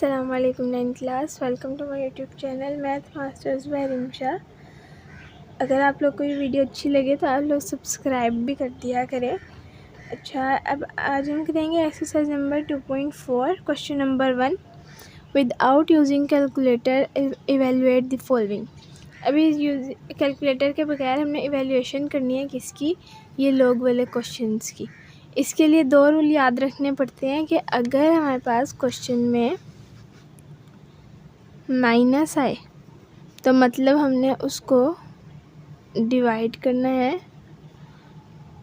अस्सलाम वालेकुम 9th class. Welcome to my YouTube channel math masters by Rimsha. अगर आप लोग को ये वीडियो अच्छी लगे तो आप लोग सब्सक्राइब भी कर दिया करें। अच्छा, अब आज हम करेंगे exercise number 2.4 question number 1। Without using calculator evaluate the following. अभी कैलकुलेटर के बगैर हमने इवेल्यूएशन करनी है किसकी, ये लोग वाले क्वेश्चंस की। इसके लिए दो रूल याद रखने पड़ते हैं कि अगर हमारे पास क्वेश्चन में माइनस आए तो मतलब हमने उसको डिवाइड करना है,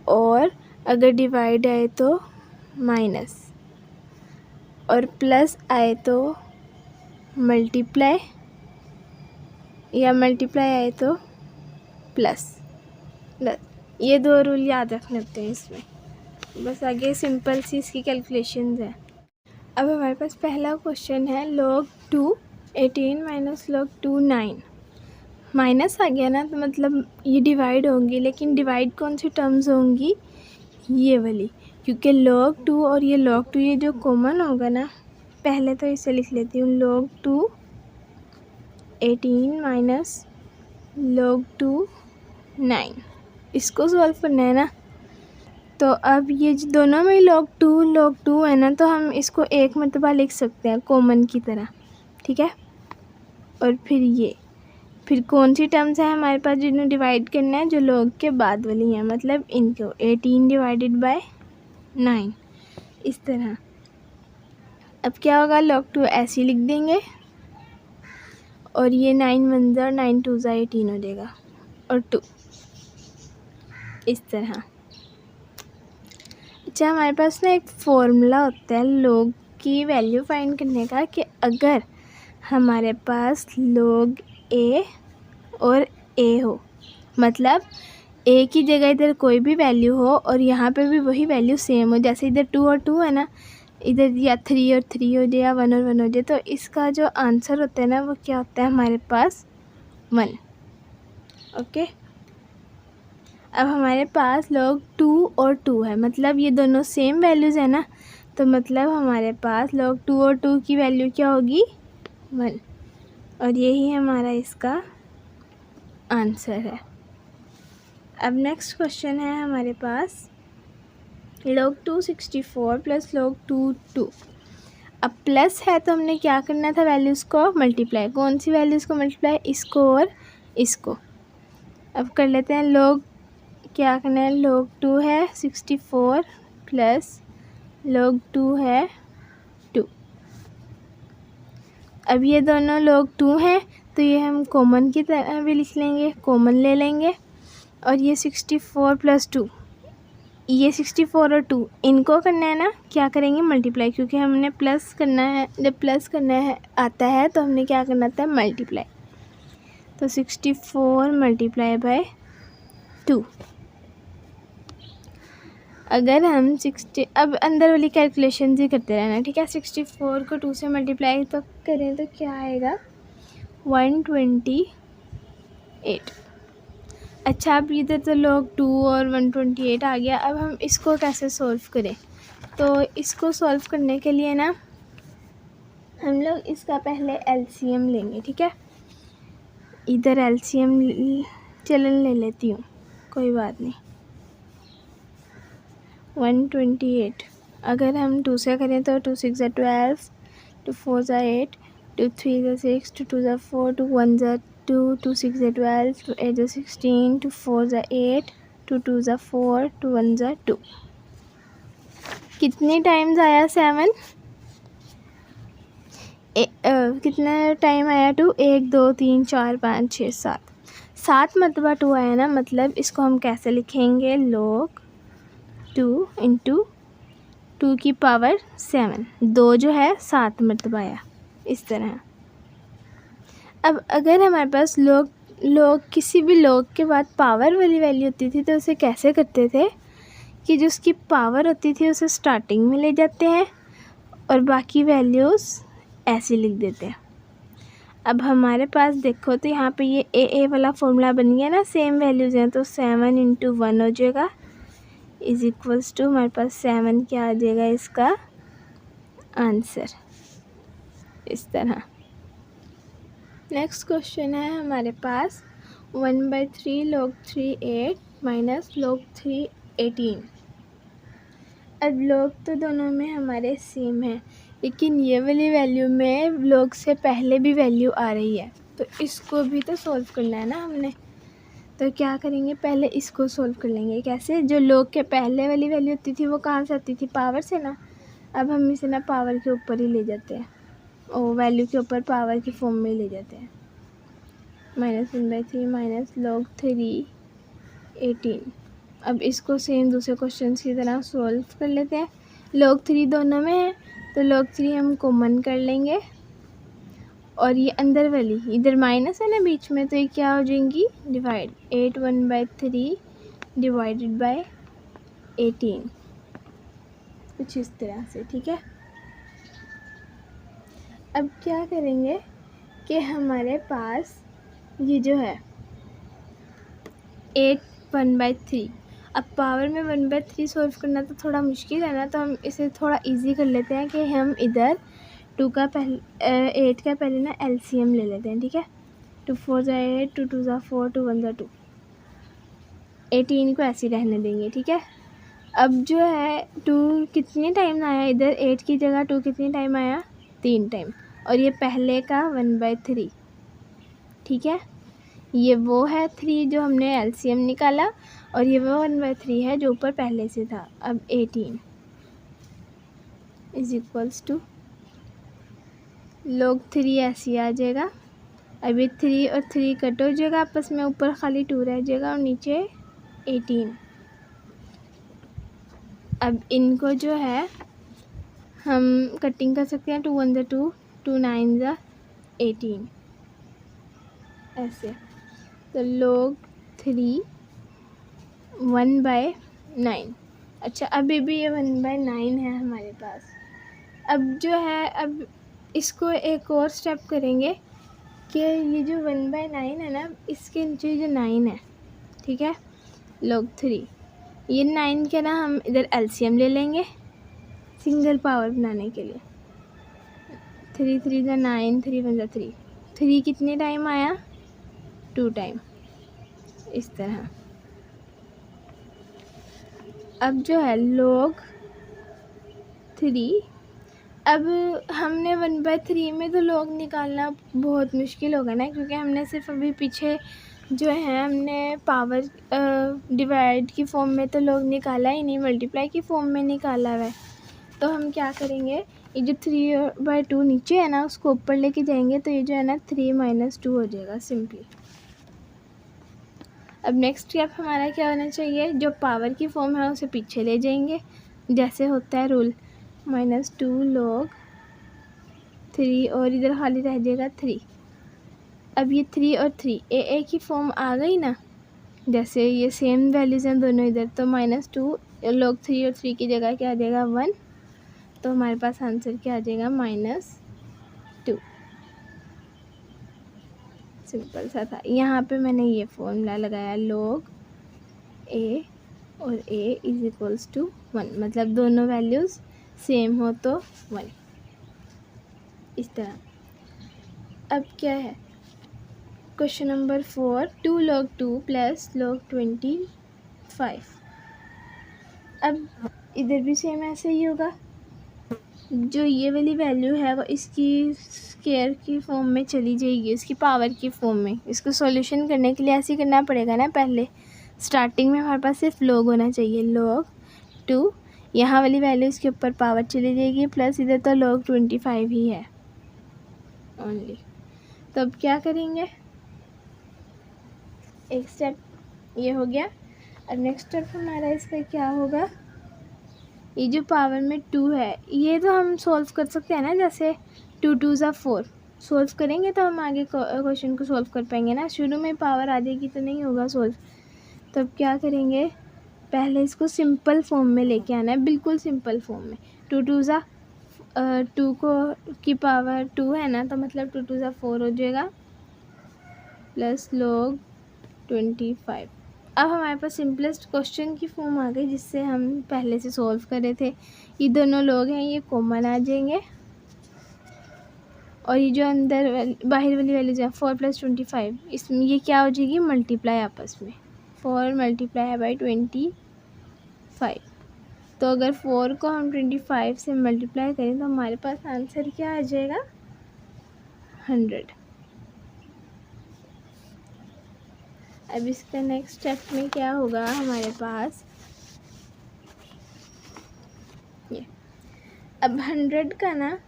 और अगर डिवाइड आए तो माइनस, और प्लस आए तो मल्टीप्लाई, या मल्टीप्लाई आए तो प्लस। ये दो रूल याद रखने होते हैं इसमें। बस आगे सिंपल सी इसकी कैलकुलेशंस है। अब हमारे पास पहला क्वेश्चन है log 2 18 माइनस log 2 9। माइनस आ गया ना, तो मतलब ये डिवाइड होंगी, लेकिन डिवाइड कौन सी टर्म्स होंगी, ये वाली, क्योंकि log 2 और ये log 2 ये जो कॉमन होगा ना, पहले तो इसे लिख लेती हूँ log 2 18 माइनस log 2 9। इसको सॉल्व करना है ना, तो अब ये दोनों में log 2 है ना, तो हम इसको एक मरतबा लिख सकते हैं कॉमन की तरह, ठीक है। और फिर कौन सी टर्म्स है हमारे पास जिन्हें डिवाइड करना है, जो log के बाद वाली हैं, मतलब इनको 18 डिवाइडेड बाय 9, इस तरह। अब क्या होगा, log 2 ऐसे लिख देंगे, और ये 9 1 ज़ा 9 2 ज़ा 18 हो जाएगा, और 2 इस तरह। अच्छा, हमारे पास ना एक फॉर्मूला होता है log की वैल्यू फाइंड करने का, कि अगर हमारे पास log a और a हो, मतलब a की जगह इधर कोई भी वैल्यू हो और यहाँ पे भी वही वैल्यू सेम हो, जैसे इधर 2 और 2 है ना, इधर या 3 और 3 हो जाए, या 1 और 1 हो जाए, तो इसका जो आंसर होता है ना, वो क्या होता है हमारे पास 1। ओके, अब हमारे पास log 2 और 2 है, मतलब ये दोनों सेम वैल्यूज़ है ना, तो मतलब हमारे पास log 2 और 2 की वैल्यू क्या होगी 1, और यही हमारा इसका आंसर है। अब नेक्स्ट क्वेश्चन है हमारे पास log 2 64 प्लस log 2 2। अब प्लस है तो हमने क्या करना था, वैल्यूज़ को मल्टीप्लाई। कौन सी वैल्यूज़ को मल्टीप्लाई, इसको और इसको। अब कर लेते हैं log, क्या करना है, log 2 है 64 प्लस log 2 है 2। अब ये दोनों log 2 हैं, तो ये हम कॉमन की तरह भी लिख लेंगे, कॉमन ले लेंगे, और ये 64 प्लस 2, ये 64 और 2 इनको करना है ना, क्या करेंगे मल्टीप्लाई, क्योंकि हमने प्लस करना है, जब प्लस करना है आता है तो हमने क्या करना था, मल्टीप्लाई। तो 64 मल्टीप्लाई बाय 2। अगर हम 60, अब अंदर वाली कैलकुलेशन ही करते रहना, ठीक है। 64 को 2 से मल्टीप्लाई तो करें तो क्या आएगा, 128। अच्छा, अब इधर तो log 2 और 128 आ गया। अब हम इसको कैसे सॉल्व करें, तो इसको सॉल्व करने के लिए ना हम लोग इसका पहले LCM लेंगे, ठीक है। इधर LCM चलन ले लेती हूँ, कोई बात नहीं। 128 अगर हम 2 से करें तो 2 6 ज़ा 12, 2 4 ज़ा 8, 2 3 ज़ा 6, 2 2 ज़ा 4, 2 1 ज़ा 2, 2 6 ज़ा 12, 2 8 ज़ा 16, 2 4 ज़ा 8, 2 2 ज़ा 4, 2 1 ज़ा 2। कितने टाइम्स आया 7, कितना टाइम आया 2, 1 2 3 4 5 6 7, 7 मरतबा 2 आया ना, मतलब इसको हम कैसे लिखेंगे, log 2 इंटू 2 की पावर 7, 2 जो है 7 मरतबा आया, इस तरह। अब अगर हमारे पास log किसी भी log के बाद पावर वाली वैल्यू होती थी, तो उसे कैसे करते थे कि जो उसकी पावर होती थी उसे स्टार्टिंग में ले जाते हैं, और बाकी वैल्यूज़ ऐसे लिख देते हैं। अब हमारे पास देखो तो यहाँ पे ये ए वाला फॉर्मूला बन गया ना, सेम वैल्यूज़ हैं, तो 7 इंटू 1 हो जाएगा, इज इक्वल्स टू हमारे पास 7 क्या आ जाएगा इसका आंसर, इस तरह। नेक्स्ट क्वेश्चन है हमारे पास 1/3 log 3 8 माइनस log 3 18। अब log तो दोनों में हमारे सेम है, लेकिन ये वाली वैल्यू में log से पहले भी वैल्यू आ रही है, तो इसको भी तो सॉल्व करना है ना हमने। तो क्या करेंगे, पहले इसको सॉल्व कर लेंगे। कैसे? जो log के पहले वाली वैल्यू होती थी वो कहाँ से आती थी? पावर से ना। अब हम इसे ना पावर के ऊपर ही ले जाते हैं, और वैल्यू के ऊपर पावर की फॉर्म में ले जाते हैं। -1/3 माइनस log 3 18। अब इसको सेम दूसरे क्वेश्चन की तरह सॉल्व कर लेते हैं। log 3 दोनों में है, तो log 3 हम कॉमन कर लेंगे, और ये अंदर वाली इधर माइनस है ना बीच में, तो ये क्या हो जाएंगी? डिवाइड। 8 1/3 डिवाइडेड बाय 18, कुछ इस तरह से। ठीक है। अब क्या करेंगे कि हमारे पास ये जो है 8 1/3, अब पावर में 1/3 सॉल्व करना तो थोड़ा मुश्किल है ना, तो हम इसे थोड़ा इजी कर लेते हैं कि हम इधर 8 का पहले ना LCM ले लेते हैं। ठीक है। 2 4 × 8, 2 2 × 4, 2 1 × 2। 18 को ऐसे रहने देंगे। ठीक है। अब जो है 2 कितने टाइम आया इधर? 8 की जगह 2 कितने टाइम आया? 3 टाइम। और ये पहले का 1/3। ठीक है। ये वो है 3 जो हमने LCM निकाला, और ये वो 1/3 है जो ऊपर पहले से था। अब 18 = log 3 ऐसे आ जाएगा। अब ये 3 और 3 कट हो जाएगा आपस में, ऊपर खाली 2 रह जाएगा और नीचे 18। अब इनको जो है हम कटिंग कर सकते हैं। 2 1 × 2, 2 9 × 18 ऐसे। तो log 3 1/9। अच्छा, अभी भी ये 1/9 है हमारे पास। अब जो है, अब इसको एक और स्टेप करेंगे कि ये जो 1/9 है ना, इसके नीचे जो 9 है, ठीक है, log 3, ये 9 के ना हम इधर LCM ले लेंगे सिंगल पावर बनाने के लिए। 3 3 × 9, 3 1 × 3। 3 कितने टाइम आया? 2 टाइम, इस तरह। अब जो है log 3, अब हमने 1/3 में तो log निकालना बहुत मुश्किल होगा ना, क्योंकि हमने सिर्फ अभी पीछे जो है हमने पावर डिवाइड की फॉर्म में तो log निकाला ही नहीं, मल्टीप्लाई की फॉर्म में निकाला हुआ है। तो हम क्या करेंगे, ये जो 3/2 नीचे है ना, उसको ऊपर लेके जाएंगे, तो ये जो है ना 3 - 2 हो जाएगा सिंपली। अब नेक्स्ट स्टेप हमारा क्या होना चाहिए, जो पावर की फॉर्म है उसे पीछे ले जाएंगे, जैसे होता है रूल। -2 log 3, और इधर खाली रह जाएगा 3। अब ये 3 और 3 एक ही फॉर्म आ गई ना, जैसे ये सेम वैल्यूज़ हैं दोनों इधर, तो -2 log 3 और 3 की जगह क्या आ जाएगा? 1। तो हमारे पास आंसर क्या आ जाएगा? -2। सिंपल सा था। यहाँ पे मैंने ये फॉर्मूला लगाया, log a और a = 1, मतलब दोनों वैल्यूज़ सेम हो तो 1, इस तरह। अब क्या है, क्वेश्चन नंबर 4, 2 log 2 + log 25। अब इधर भी सेम ऐसे ही होगा, जो ये वाली वैल्यू है वो इसकी स्क्वायर की फॉर्म में चली जाएगी, इसकी पावर की फॉर्म में। इसको सॉल्यूशन करने के लिए ऐसे ही करना पड़ेगा ना, पहले स्टार्टिंग में हमारे पास सिर्फ log होना चाहिए, log 2, यहाँ वाली वैल्यू इसके ऊपर पावर चली जाएगी, प्लस इधर तो log 25 ही है ओनली। तो अब क्या करेंगे, एक स्टेप ये हो गया। अब नेक्स्ट स्टेप हमारा इसका क्या होगा, ये जो पावर में 2 है ये तो हम सॉल्व कर सकते हैं ना, जैसे 2 2 × 4 सॉल्व करेंगे तो हम आगे क्वेश्चन को सॉल्व कर पाएंगे ना। शुरू में पावर आ जाएगी तो नहीं होगा सॉल्व। तो अब क्या करेंगे, पहले इसको सिंपल फॉर्म में लेके आना है, बिल्कुल सिंपल फॉर्म में। 2 2 × 2 को की पावर 2 है ना, तो मतलब 2 2 × 4 हो जाएगा, प्लस log 25। अब हमारे पास सिंपलेस्ट क्वेश्चन की फॉर्म आ गई, जिससे हम पहले से सॉल्व कर रहे थे। ये दोनों लोग हैं, ये कॉमन आ जाएंगे, और ये जो अंदर बाहर वाली वैल्यूज है 4 + 25, इसमें ये क्या हो जाएगी, मल्टीप्लाई आपस में, 4 × 25। तो अगर 4 को हम 25 से मल्टीप्लाई करें तो हमारे पास आंसर क्या आ जाएगा, 100। अब इसका नेक्स्ट स्टेप में क्या होगा हमारे पास, ये अब 100 का ना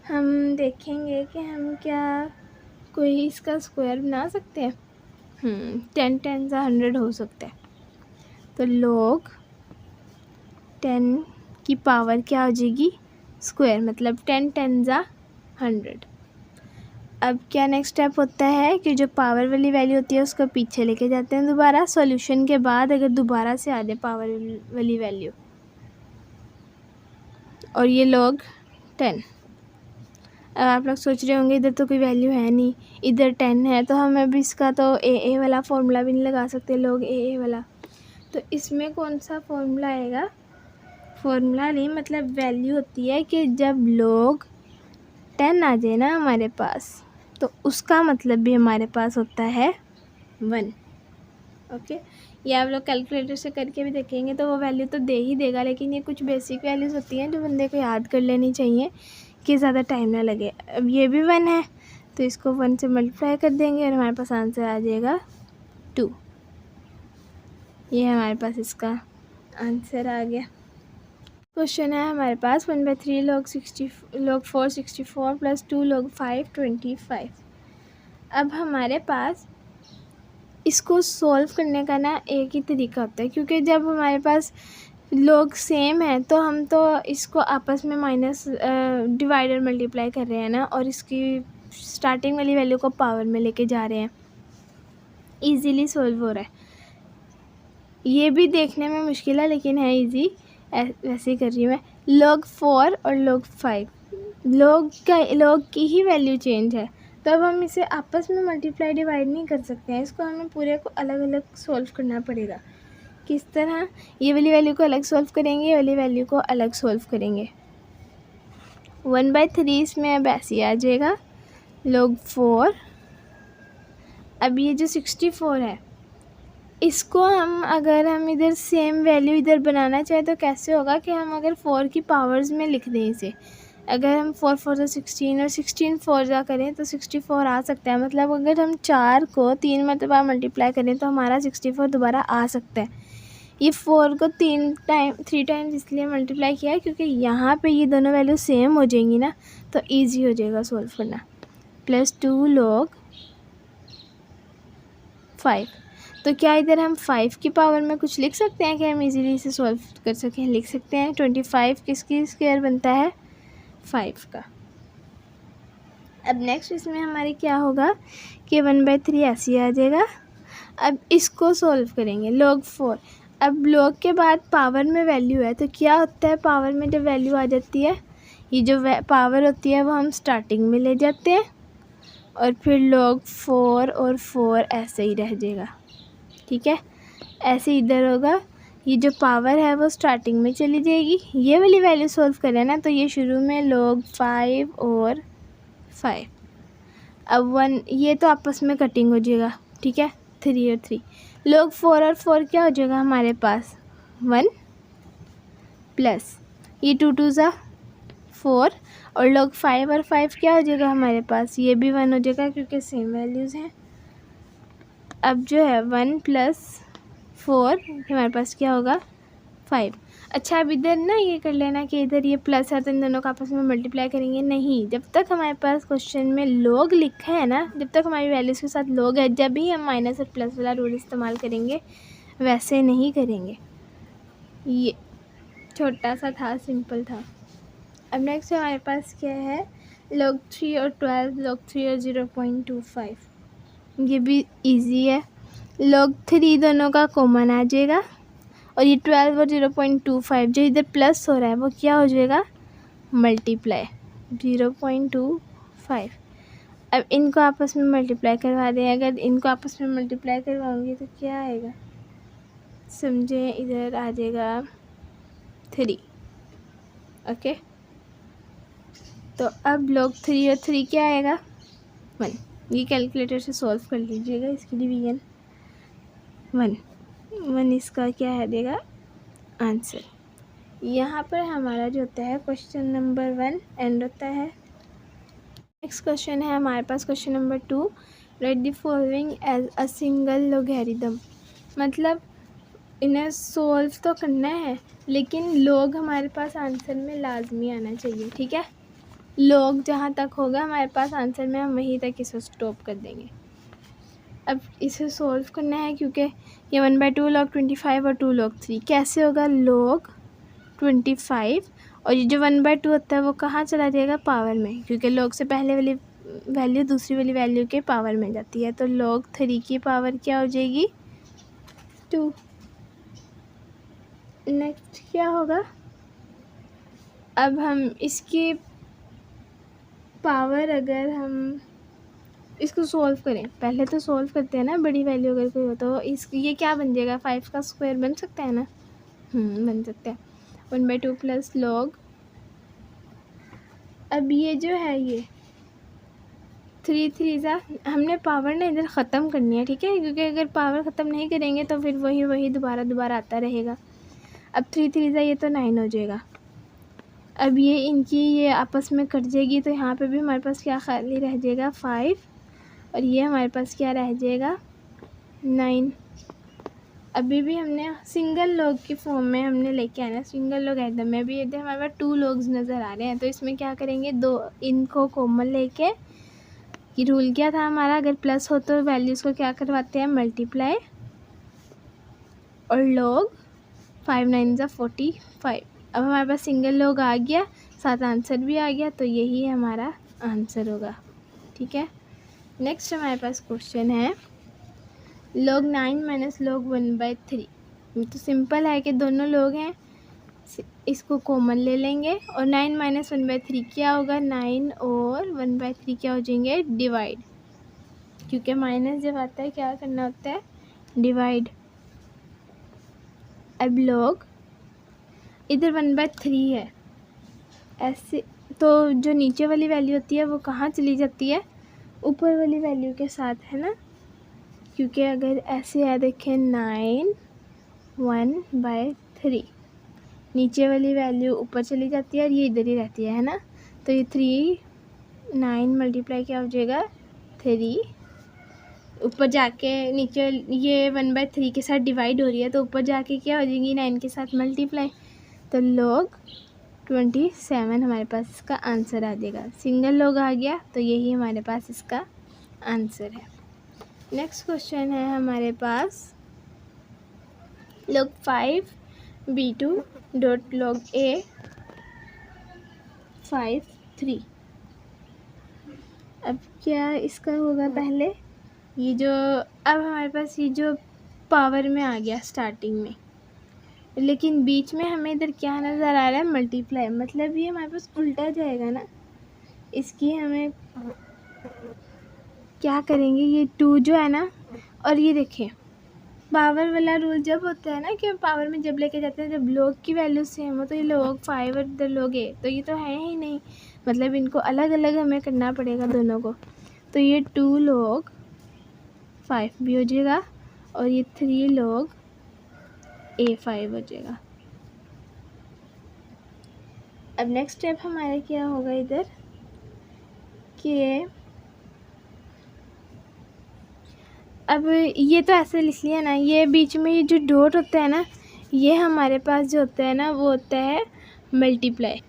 हम देखेंगे कि हम क्या कोई इसका स्क्वायर बना सकते हैं। 10 10 सा 100 हो सकता है, तो log 10 की पावर क्या हो जाएगी, स्क्वायर, मतलब 10 10 सा 100। अब क्या नेक्स्ट स्टेप होता है कि जो पावर वाली वैल्यू होती है उसको पीछे लेके जाते हैं दोबारा सॉल्यूशन के बाद, अगर दोबारा से आ जाए पावर वाली वैल्यू, और ये log 10। अब आप लोग सोच रहे होंगे इधर तो कोई वैल्यू है नहीं, इधर 10 है, तो हम अब इसका तो ए वाला फॉर्मूला भी नहीं लगा सकते, log ए वाला। तो इसमें कौन सा फॉर्मूला आएगा, फॉर्मूला नहीं मतलब वैल्यू होती है कि जब log 10 आ जाए ना हमारे पास, तो उसका मतलब भी हमारे पास होता है 1। ओके, ये आप लोग कैलकुलेटर से करके भी देखेंगे तो वो वैल्यू तो दे ही देगा, लेकिन ये कुछ बेसिक वैल्यूज़ होती हैं जो बंदे को याद कर लेनी चाहिए कि ज़्यादा टाइम ना लगे। अब ये भी 1 है तो इसको 1 से मल्टीप्लाई कर देंगे और हमारे पास आंसर आ जाएगा 2। ये हमारे पास इसका आंसर आ गया। क्वेश्चन है हमारे पास 1/3 log 4 64 + 2 log 5 25। अब हमारे पास इसको सॉल्व करने का ना एक ही तरीका होता है, क्योंकि जब हमारे पास लोग सेम है तो हम तो इसको आपस में माइनस डिवाइडर मल्टीप्लाई कर रहे हैं ना, और इसकी स्टार्टिंग वाली वैल्यू को पावर में लेके जा रहे हैं, इजीली सॉल्व हो रहा है। ये भी देखने में मुश्किल है लेकिन है इजी, वैसे ही कर रही हूँ मैं। log 4 और log 5 log की ही वैल्यू चेंज है, तो अब हम इसे आपस में मल्टीप्लाई डिवाइड नहीं कर सकते हैं, इसको हमें पूरे को अलग अलग सॉल्व करना पड़ेगा। किस तरह, ये वाली वैल्यू को अलग सॉल्व करेंगे, ये वाली वैल्यू को अलग सॉल्व करेंगे। 1/3 इसमें अब ऐसे आ जाएगा log 4। अब ये जो 64 है इसको अगर हम इधर सेम वैल्यू इधर बनाना चाहें तो कैसे होगा कि हम अगर 4 की पावर्स में लिख दें इसे, अगर हम 4 4 से 16 और 16 4 जा करें तो 64 आ सकता है। मतलब अगर हम 4 को 3 मरतबा मल्टीप्लाई करें तो हमारा 64 दोबारा आ सकता है। ये 4 को 3 टाइम्स इसलिए मल्टीप्लाई किया है क्योंकि यहाँ पे ये दोनों वैल्यू सेम हो जाएंगी ना, तो ईजी हो जाएगा सॉल्व करना। +2 log 5, तो क्या इधर हम 5 की पावर में कुछ लिख सकते हैं कि हम इजीली इसे सॉल्व कर सकें, लिख सकते हैं। 25 किसकी स्क्वायर बनता है, 5 का। अब नेक्स्ट इसमें हमारे क्या होगा कि 1/3 ऐसे आ जाएगा। अब इसको सॉल्व करेंगे log 4। अब log के बाद पावर में वैल्यू है तो क्या होता है, पावर में जब वैल्यू आ जाती है, ये जो पावर होती है वो हम स्टार्टिंग में ले जाते हैं और फिर log 4 और 4 ऐसे ही रह जाएगा। ठीक है, ऐसे इधर होगा, ये जो पावर है वो स्टार्टिंग में चली जाएगी। ये वाली वैल्यू सॉल्व करें ना तो ये शुरू में log 5 और 5, अब 1 ये तो आपस में कटिंग हो जाएगा। ठीक है, 3 और 3, log 4 और 4 क्या हो जाएगा हमारे पास 1 प्लस ये 2 2 ज़ा 4, और log 5 और 5 क्या हो जाएगा हमारे पास, ये भी 1 हो जाएगा क्योंकि सेम वैल्यूज़ हैं। अब जो है 1 + 4 हमारे पास क्या होगा 5। अच्छा, अब इधर ना ये कर लेना कि इधर ये प्लस है तो इन दोनों का आपस में मल्टीप्लाई करेंगे नहीं, जब तक हमारे पास क्वेश्चन में log लिखा है ना, जब तक हमारी वैल्यूज़ के साथ log है, जब भी हम माइनस और प्लस वाला रूल इस्तेमाल करेंगे, वैसे नहीं करेंगे। ये छोटा सा था, सिंपल था। अब नेक्स्ट हमारे पास क्या है, log 3 और 12, log 3 और 0.25, ये भी इजी है। log 3 दोनों का कॉमन आ जाएगा और ये 12 और 0.25 जो इधर प्लस हो रहा है वो क्या हो जाएगा मल्टीप्लाई 0.25। अब इनको आपस में मल्टीप्लाई करवा दें, अगर इनको आपस में मल्टीप्लाई करवाऊंगी तो क्या आएगा समझें, इधर आ जाएगा 3। ओके, तो अब log 3 और 3 क्या आएगा 1। ये कैलकुलेटर से सॉल्व कर लीजिएगा, इसकी डिवीजन 1 इसका क्या है देगा आंसर। यहाँ पर हमारा जो होता है क्वेश्चन नंबर 1 एंड होता है। नेक्स्ट क्वेश्चन है हमारे पास question number 2, write the following as a single logarithm. मतलब इन्हें सॉल्व तो करना है लेकिन लॉग हमारे पास आंसर में लाजमी आना चाहिए, ठीक है। लॉग जहाँ तक होगा हमारे पास आंसर में, हम वहीं तक इसे स्टॉप कर देंगे। अब इसे सॉल्व करना है क्योंकि ये 1/2 log 25 और 2 log 3 कैसे होगा log 25, और ये जो 1/2 होता है वो कहाँ चला जाएगा पावर में, क्योंकि log से पहले वाली वैल्यू दूसरी वाली वैल्यू के पावर में जाती है। तो log 3 की पावर क्या हो जाएगी 2। नेक्स्ट क्या होगा, अब हम इसकी पावर अगर हम इसको सॉल्व करें, पहले तो सॉल्व करते हैं ना, बड़ी वैल्यू अगर कोई हो तो ये क्या बन जाएगा 5 का स्क्वायर बन सकता है ना, बन सकता है 1/2 प्लस लॉग। अब ये जो है ये 3 3 हमने पावर ना इधर ख़त्म करनी है, ठीक है, क्योंकि अगर पावर ख़त्म नहीं करेंगे तो फिर वही दोबारा आता रहेगा। अब 3 3 ये तो 9 हो जाएगा। अब ये इनकी ये आपस में कट जाएगी तो यहाँ पे भी हमारे पास क्या खाली रह जाएगा 5, और ये हमारे पास क्या रह जाएगा 9। अभी भी हमने सिंगल लॉग की फॉर्म में हमने लेके आना है, सिंगल लॉग एकदम में। अभी इधर हमारे पास 2 लॉग्स नज़र आ रहे हैं, तो इसमें क्या करेंगे, दो इनको कॉमन लेके, ये रूल क्या था हमारा, अगर प्लस हो तो वैल्यूज़ को क्या करवाते हैं मल्टीप्लाई, और लॉग 5 9 45। अब हमारे पास सिंगल लॉग आ गया, साथ आंसर भी आ गया, तो यही हमारा आंसर होगा, ठीक है। नेक्स्ट हमारे पास क्वेश्चन है log 9 माइनस log 1/3। तो सिंपल है कि दोनों लोग हैं, इसको कॉमन ले लेंगे, और 9 माइनस 1/3 क्या होगा 9 और 1/3 क्या हो जाएंगे डिवाइड, क्योंकि माइनस जब आता है क्या करना होता है डिवाइड। अब log इधर 1/3 है ऐसे, तो जो नीचे वाली वैल्यू होती है वो कहाँ चली जाती है ऊपर वाली वैल्यू के साथ, है ना, क्योंकि अगर ऐसे है देखें 9 1/3, नीचे वाली वैल्यू ऊपर चली जाती है और ये इधर ही रहती है ना। तो ये 3 9 मल्टीप्लाई क्या हो जाएगा 3, ऊपर जाके नीचे ये 1/3 के साथ डिवाइड हो रही है, तो ऊपर जाके क्या हो जाएगी 9 के साथ मल्टीप्लाई, तो log 27 हमारे पास इसका आंसर आ जाएगा। सिंगल log आ गया तो यही हमारे पास इसका आंसर है। नेक्स्ट क्वेश्चन है हमारे पास log 5 b2 dot log a 5 3। अब क्या इसका होगा, पहले ये जो अब हमारे पास ये जो पावर में आ गया स्टार्टिंग में, लेकिन बीच में हमें इधर क्या नज़र आ रहा है मल्टीप्लाई, मतलब ये हमारे पास उल्टा जाएगा ना। इसकी हमें क्या करेंगे, ये 2 जो है ना, और ये देखें पावर वाला रूल जब होता है ना कि पावर में जब लेके जाते हैं, जब log की वैल्यू सेम हो, तो ये log 5 और इधर log a, तो ये तो है ही नहीं, मतलब इनको अलग अलग हमें करना पड़ेगा दोनों को। तो ये 2 log 5 भी हो जाएगा और ये 3 log a 5 हो जाएगा। अब नेक्स्ट स्टेप हमारा क्या होगा इधर कि अब ये तो ऐसे लिख लिया ना, ये बीच में ये जो डॉट होता है ना, ये हमारे पास जो होता है ना वो होता है मल्टीप्लाई।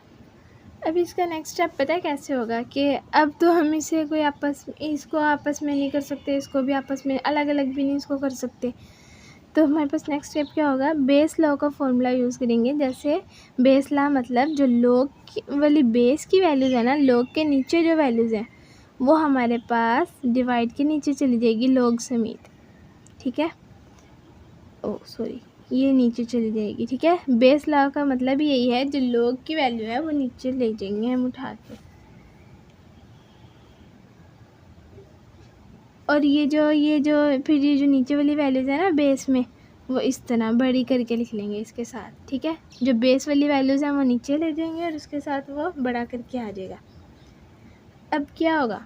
अब इसका नेक्स्ट स्टेप पता है कैसे होगा कि अब तो हम इसे कोई इसको आपस में नहीं कर सकते, इसको भी आपस में अलग अलग भी नहीं इसको कर सकते। तो हमारे पास नेक्स्ट स्टेप क्या होगा, बेस लॉ का फॉर्मूला यूज़ करेंगे। जैसे बेस लॉ मतलब जो log वाली बेस की वैल्यूज़ है ना, log के नीचे जो वैल्यूज़ हैं वो हमारे पास डिवाइड के नीचे चली जाएगी log समेत, ठीक है। सॉरी, ये नीचे चली जाएगी, ठीक है। बेस लॉ का मतलब यही है, जो log की वैल्यू है वो नीचे ले जाएंगे हम उठा के, और ये जो फिर ये जो नीचे वाली वैल्यूज़ है ना बेस में, वो इस तरह बड़ी करके लिख लेंगे इसके साथ, ठीक है। जो बेस वाली वैल्यूज़ हैं वो नीचे ले जाएंगे और उसके साथ वो बड़ा करके आ जाएगा। अब क्या होगा,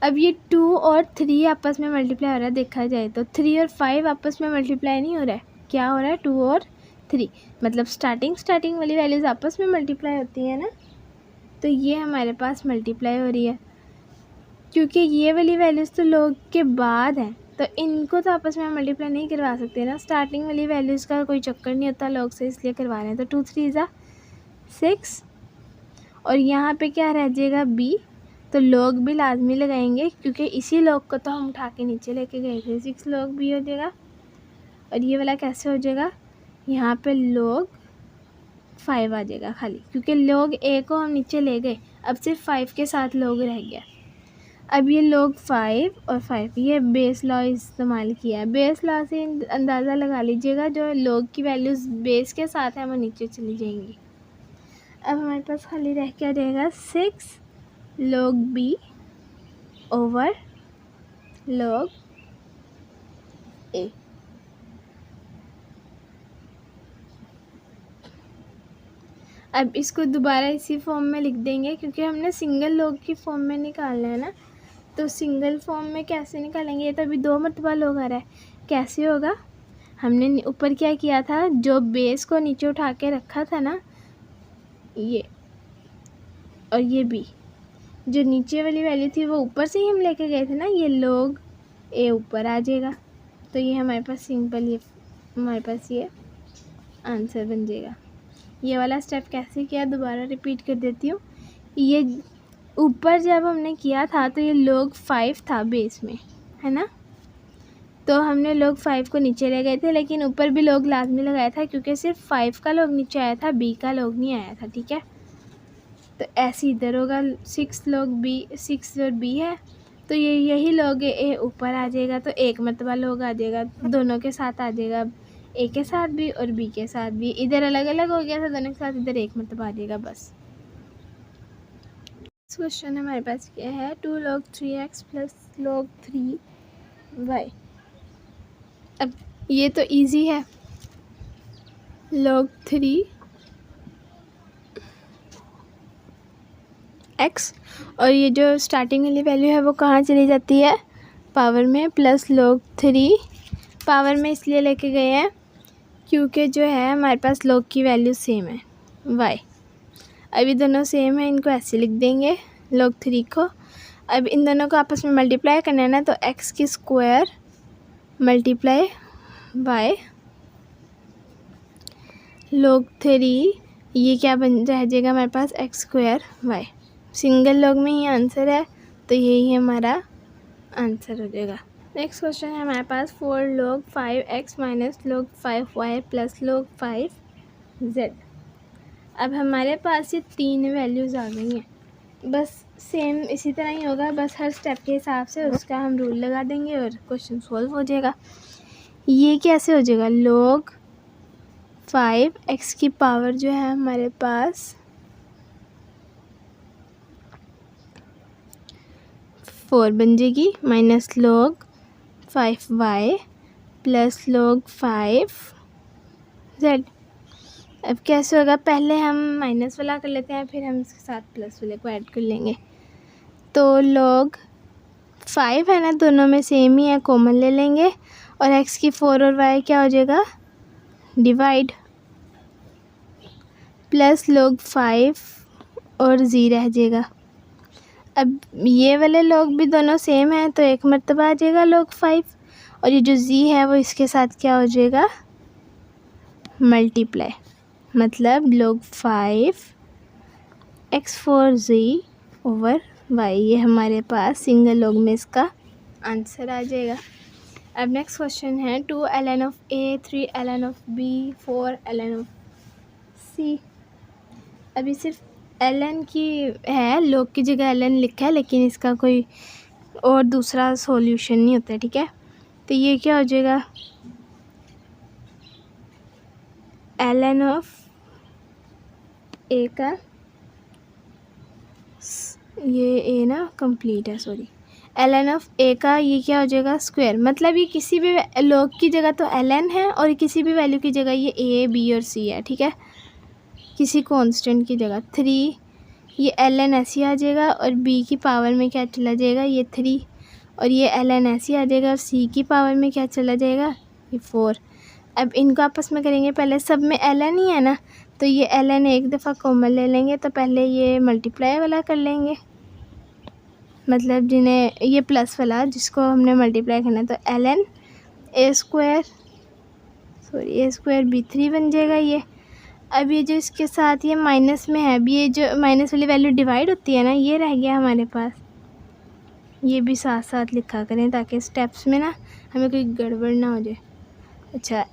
अब ये 2 और 3 आपस में मल्टीप्लाई हो रहा है, देखा जाए तो 3 और 5 आपस में मल्टीप्लाई नहीं हो रहा है, क्या हो रहा है 2 और 3, मतलब स्टार्टिंग वाली वैल्यूज़ आपस में मल्टीप्लाई होती है ना, तो ये हमारे पास मल्टीप्लाई हो रही है। क्योंकि ये वाली वैल्यूज़ तो log के बाद हैं, तो इनको तो आपस में मल्टीप्लाई नहीं करवा सकते ना, स्टार्टिंग वाली वैल्यूज़ का कोई चक्कर नहीं होता log से, इसलिए करवा रहे हैं। तो 2 3 ज़ा 6 और यहाँ पे क्या रह जाएगा b, तो log भी लाजमी लगाएंगे क्योंकि इसी log को तो हम उठा के नीचे लेके गए थे। 6 log b हो जाएगा और ये वाला कैसे हो जाएगा, यहाँ पे log 5 आ जाएगा खाली, क्योंकि log a को हम नीचे ले गए, अब सिर्फ 5 के साथ log रह गया। अब ये log 5 और 5 ये बेस लॉ इस्तेमाल किया है। बेस लॉ से अंदाज़ा लगा लीजिएगा, जो log की वैल्यूज़ बेस के साथ है वो नीचे चली जाएंगी। अब हमारे पास खाली रह क्या जाएगा 6 log b over log a। अब इसको दोबारा इसी फॉर्म में लिख देंगे क्योंकि हमने सिंगल log की फॉर्म में निकालना है ना, तो सिंगल फॉर्म में कैसे निकालेंगे, ये तो अभी 2 मरतबा log आ रहा है, कैसे होगा, हमने ऊपर क्या किया था, जो बेस को नीचे उठा के रखा था ना ये, और ये b, जो नीचे वाली वैल्यू थी वो ऊपर से ही हम लेके गए थे ना, ये log a ऊपर आ जाएगा, तो ये हमारे पास सिंपल, ये हमारे पास ये आंसर बन जाएगा। ये वाला स्टेप कैसे किया दोबारा रिपीट कर देती हूँ। ये ऊपर जब हमने किया था तो ये log 5 था बेस में, है ना, तो हमने log 5 को नीचे ले गए थे, लेकिन ऊपर भी log लाजमी लगाया था क्योंकि सिर्फ 5 का log नीचे आया था, b का log नहीं आया था, ठीक है। तो ऐसे इधर होगा 6 log b, 6 और b है, तो ये यही log a ऊपर आ जाएगा, तो एक मरतबा log आ जाएगा, दोनों के साथ आ जाएगा, a के साथ भी और b के साथ भी, इधर अलग अलग हो गया था दोनों के साथ, इधर एक मरतबा आ जाएगा बस। क्वेश्चन हमारे पास क्या है, 2 log 3x plus log 3y। अब ये तो इजी है, log 3x और ये जो स्टार्टिंग वाली वैल्यू है वो कहाँ चली जाती है, पावर में, प्लस log 3 पावर में इसलिए लेके गए हैं क्योंकि जो है हमारे पास log की वैल्यू सेम है y। अभी दोनों सेम है, इनको ऐसे लिख देंगे log 3 को। अब इन दोनों को आपस में मल्टीप्लाई करना है ना, तो x की स्क्वायर मल्टीप्लाई बाय log 3, ये क्या बन रह जाएगा हमारे पास x square y। Single log में ही आंसर है, तो यही हमारा आंसर हो जाएगा। नेक्स्ट क्वेश्चन है हमारे पास 4 log 5x minus log 5y plus log 5z। अब हमारे पास ये 3 वैल्यूज़ आ गई हैं, बस सेम इसी तरह ही होगा, बस हर स्टेप के हिसाब से उसका हम रूल लगा देंगे और क्वेश्चन सॉल्व हो जाएगा। ये कैसे हो जाएगा, log 5x की पावर जो है हमारे पास 4 बन जाएगी, minus log 5y plus log 5z। अब कैसे होगा, पहले हम माइनस वाला कर लेते हैं, फिर हम इसके साथ प्लस वाले को ऐड कर लेंगे। तो log 5 है ना, दोनों में सेम ही है, कॉमन ले लेंगे और x की 4 और y क्या हो जाएगा, डिवाइड, प्लस log 5 और z रह जाएगा। अब ये वाले log भी दोनों सेम है, तो एक मरतबा आ जाएगा log 5 और ये जो z है वो इसके साथ क्या हो जाएगा, मल्टीप्लाई, मतलब log 5 x4z ओवर y। ये हमारे पास सिंगल log में इसका आंसर आ जाएगा। अब नेक्स्ट क्वेश्चन है 2 ln of a 3 ln of b 4 ln of c। अभी सिर्फ ln की है, log की जगह ln लिखा है, लेकिन इसका कोई और दूसरा सॉल्यूशन नहीं होता है, ठीक है। तो ये क्या हो जाएगा, ln of a का, ये a ना कंप्लीट है, सॉरी, ln ऑफ a का ये क्या हो जाएगा, स्क्वायर, मतलब ये किसी भी log की जगह तो ln है और किसी भी वैल्यू की जगह ये a b और c है, ठीक है, किसी कांस्टेंट की जगह। 3 ये ln ऐसे आ जाएगा और b की पावर में क्या चला जाएगा, ये 3, और ये ln ऐसे आ जाएगा और c की पावर में क्या चला जाएगा, ये 4। अब इनको आपस में करेंगे, पहले सब में ln ही है ना, तो ये ln एक दफ़ा कॉमन ले लेंगे, तो पहले ये मल्टीप्लाई वाला कर लेंगे, मतलब जिन्हें ये प्लस वाला जिसको हमने मल्टीप्लाई करना है, तो ln a स्क्वायर b3 बन जाएगा ये। अब ये जो इसके साथ ये माइनस में है, अब ये जो माइनस वाली वैल्यू डिवाइड होती है ना, ये रह गया हमारे पास, ये भी साथ साथ लिखा करें ताकि स्टेप्स में ना हमें कोई गड़बड़ ना हो जाए। अच्छा,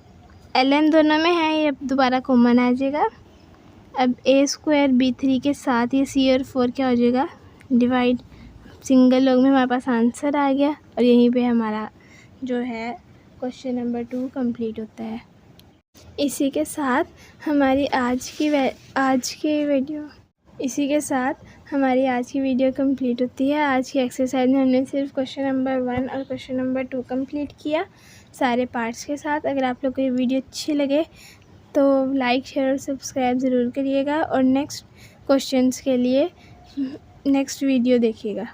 ln दोनों में है, ये दोबारा कॉमन आ जाएगा। अब a स्क्वायर b3 के साथ ये c और 4 क्या हो जाएगा, डिवाइड। सिंगल लॉग में हमारे पास आंसर आ गया और यहीं पे हमारा जो है क्वेश्चन नंबर 2 कंप्लीट होता है। इसी के साथ हमारी आज की वीडियो कंप्लीट होती है। आज की एक्सरसाइज में हमने सिर्फ क्वेश्चन नंबर 1 और क्वेश्चन नंबर 2 कंप्लीट किया सारे पार्ट्स के साथ। अगर आप लोग को ये वीडियो अच्छी लगे तो लाइक, शेयर और सब्सक्राइब ज़रूर करिएगा और नेक्स्ट क्वेश्चंस के लिए नेक्स्ट वीडियो देखिएगा।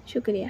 शुक्रिया।